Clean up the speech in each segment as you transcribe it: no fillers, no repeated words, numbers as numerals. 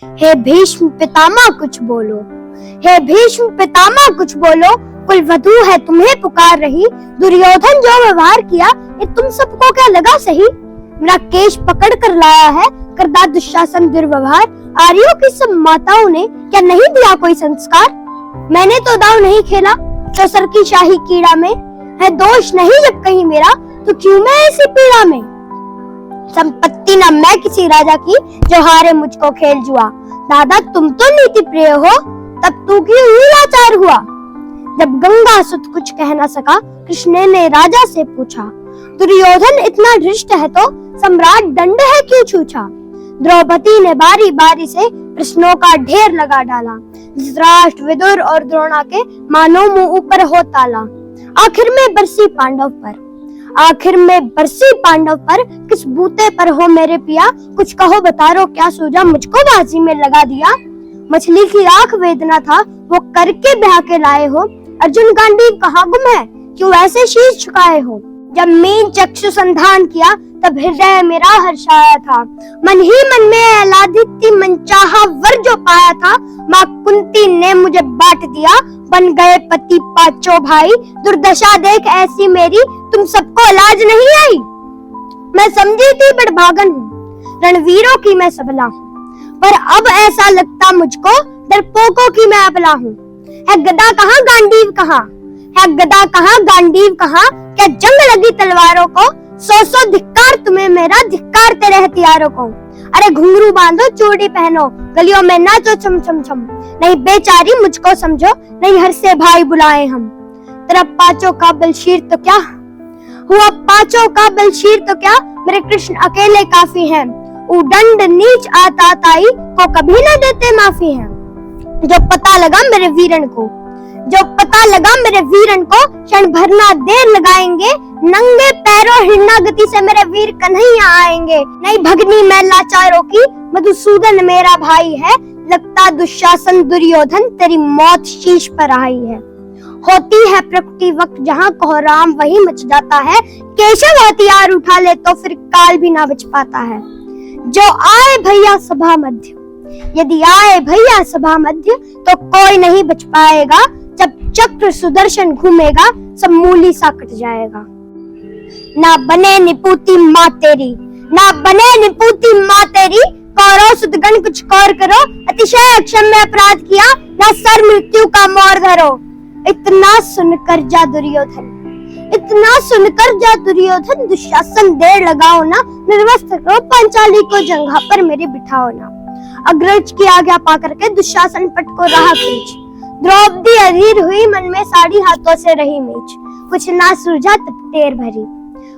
हे भीष्म पितामह कुछ बोलो, हे भीष्म पितामह कुछ बोलो, कुल वधू है तुम्हें पुकार रही। दुर्योधन जो व्यवहार किया ये तुम सबको क्या लगा सही। मेरा केश पकड़ कर लाया है करदा दुशासन दुर्व्यवहार। आर्यों की सब माताओं ने क्या नहीं दिया कोई संस्कार। मैंने तो दाव नहीं खेला चौसर की शाही कीड़ा में। है दोष नहीं जब कहीं मेरा तो क्यों मैं ऐसी पीड़ा में। संपत्ति न मैं किसी राजा की जो हारे मुझको खेल जुआ। दादा तुम तो नीति प्रिय हो तब तू क्यों लाचार हुआ। जब गंगा सुत कुछ कह न सका कृष्ण ने राजा से पूछा। दुर्योधन इतना धृष्ट है तो सम्राट दंड है क्यों छूछा। द्रौपदी ने बारी बारी से प्रश्नों का ढेर लगा डाला। धृतराष्ट्र विदुर और द्रोणा के मानो मुंह ऊपर हो ताला। आखिर में बरसी पांडव पर, आखिर में बरसी पांडव पर किस बूते पर हो मेरे पिया। कुछ कहो बतारो क्या सूझा मुझको बाजी में लगा दिया। मछली की आंख वेदना था वो करके ब्याह के लाए हो। अर्जुन गांडीव कहाँ गुम है क्यों ऐसे शीश झुकाए हो। जब मीन चक्षु संधान किया तब हृदय मेरा हर्षाया था। मन ही मन में आह्लादित थी मनचाहा वर जो पाया था। माँ कुंती ने मुझे बांट दिया बन गए पति पांचों भाई। दुर्दशा देख ऐसी मेरी तुम सबको लाज नहीं आई। मैं समझी थी बड़भागन हूँ रणवीरों की मैं सबला हूँ। पर अब ऐसा लगता मुझको डरपोकों की मैं अबला हूँ। है गदा कहाँ गांडीव कहाँ, है गदा कहाँ गांडीव कहाँ। क्या जंग लगी तलवारों को सौ धिक्कार तुम्हें मेरा धिक्कार तेरे हथियारों को। अरे घुंघरू बांधो चूड़ी पहनो गलियों में नाचो छम छम छम। नहीं बेचारी मुझको समझो नहीं हर से भाई बुलाए हम। तेरा पांचों का बलशीर तो क्या हुआ, पांचों का बलशीर तो क्या मेरे कृष्ण अकेले काफी हैं। उदंड नीच आता ताई को कभी न देते माफी है। जो पता लगा मेरे वीरन को, जो पता लगा मेरे वीरन को क्षण भर ना देर लगाएंगे। नंगे पैरों हिरना गति से मेरे वीर कन्हैया आएंगे। नहीं भगनी मैं लाचारों की मधुसूदन मेरा भाई है। लगता दुशासन दुर्योधन तेरी मौत शीश पर आई है। होती है प्रकृति वक्त जहाँ कोहराम वही मच जाता है। केशव हथियार उठा ले तो फिर काल भी ना बच पाता है। जो आए भैया सभा मध्य, यदि आए भैया सभा मध्य तो कोई नहीं बच पाएगा। जब चक्र सुदर्शन घूमेगा सब मूली सा कट जाएगा। ना बने निपुति माँ तेरी, ना बने निपुति माँ तेरी। कौरव सुतगण कुछ कौर करो अतिशय अक्षम्य अपराध किया। ना सर मृत्यु का मोर धरो। इतना सुनकर जा दुर्योधन, इतना सुनकर जा दुर्योधन। दुशासन देर लगाओ ना निर्वस्त्र करो पांचाली को जंघा पर मेरे बिठाओ ना। अग्रज की आज्ञा पा करके दुशासन पट को रहा खींच। द्रौपदी अधीर हुई मन में साड़ी हाथों से रही मीच। कुछ ना सूझा तब टेर भरी,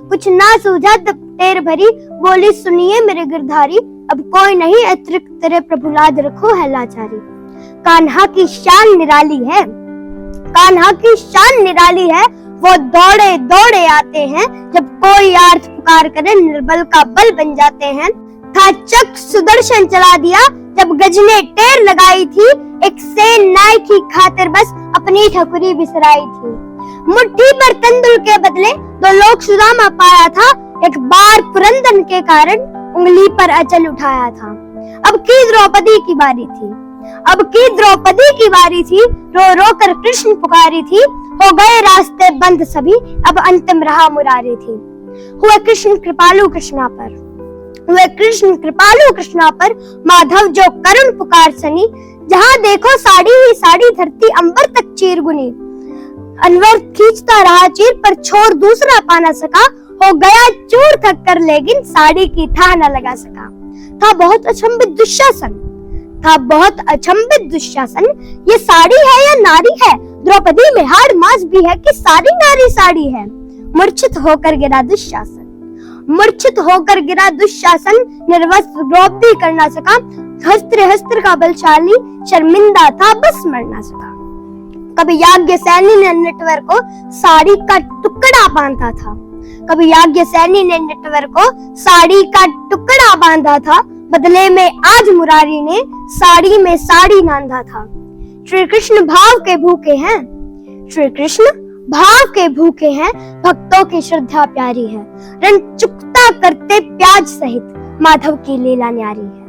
कुछ ना सूझा तब टेर भरी। बोली सुनिए मेरे गिरधारी अब कोई नहीं अतिरिक्त तेरे प्रभुलाद रखो है लाचारी। कान्हा की शान निराली है, कान्हा की शान निराली है। वो दौड़े दौड़े आते हैं जब कोई आर्थ पुकार करे निर्बल का बल बन जाते हैं। था चक्र सुदर्शन चला दिया जब गज ने टेर लगाई थी। एक सेन नाय की खातिर बस अपनी ठकुरी बिसराई थी। मुट्ठी पर तंदुल के बदले दो लोग सुदामा पाया था। एक बार पुरंदन के कारण उंगली पर अचल उठाया था। अब की द्रौपदी की बारी थी, अब की द्रौपदी की बारी थी। रो रो कर कृष्ण पुकारी थी। हो गए रास्ते बंद सभी अब अंतिम रहा मुरारी थी। हुए कृष्ण कृपालु कृष्णा पर, हुए कृष्ण कृपालु कृष्णा पर। माधव जो करुण पुकार सनी। जहाँ देखो साड़ी ही साड़ी धरती अंबर तक चीर गुनी। अनवर खींचता रहा चीर पर छोर दूसरा पा न सका। हो गया चूर थक कर लेकिन साड़ी की था न लगा सका। था बहुत अचंभित दुशासन, था बहुत अचंभित दुशासन। ये साड़ी है या नारी है। द्रौपदी में हाड़ मास भी है कि सारी नारी साड़ी है। मूर्छित होकर गिरा दुशासन, मूर्छित होकर गिरा दुशासन। निर्वस्त्र द्रौपदी कर ना सका। हस्त्र हस्त्र का बलशाली शर्मिंदा था बस मर ना सका। कभी याज्ञसेनी ने नटवर को साड़ी का टुकड़ा बांधा था, कभी याज्ञसेनी ने नटवर को साड़ी का टुकड़ा बांधा था। बदले में आज मुरारी ने साड़ी में साड़ी नांधा था। श्री कृष्ण भाव के भूखे हैं, श्री कृष्ण भाव के भूखे हैं। भक्तों की श्रद्धा प्यारी है। रण चुकता करते प्याज सहित माधव की लीला न्यारी है।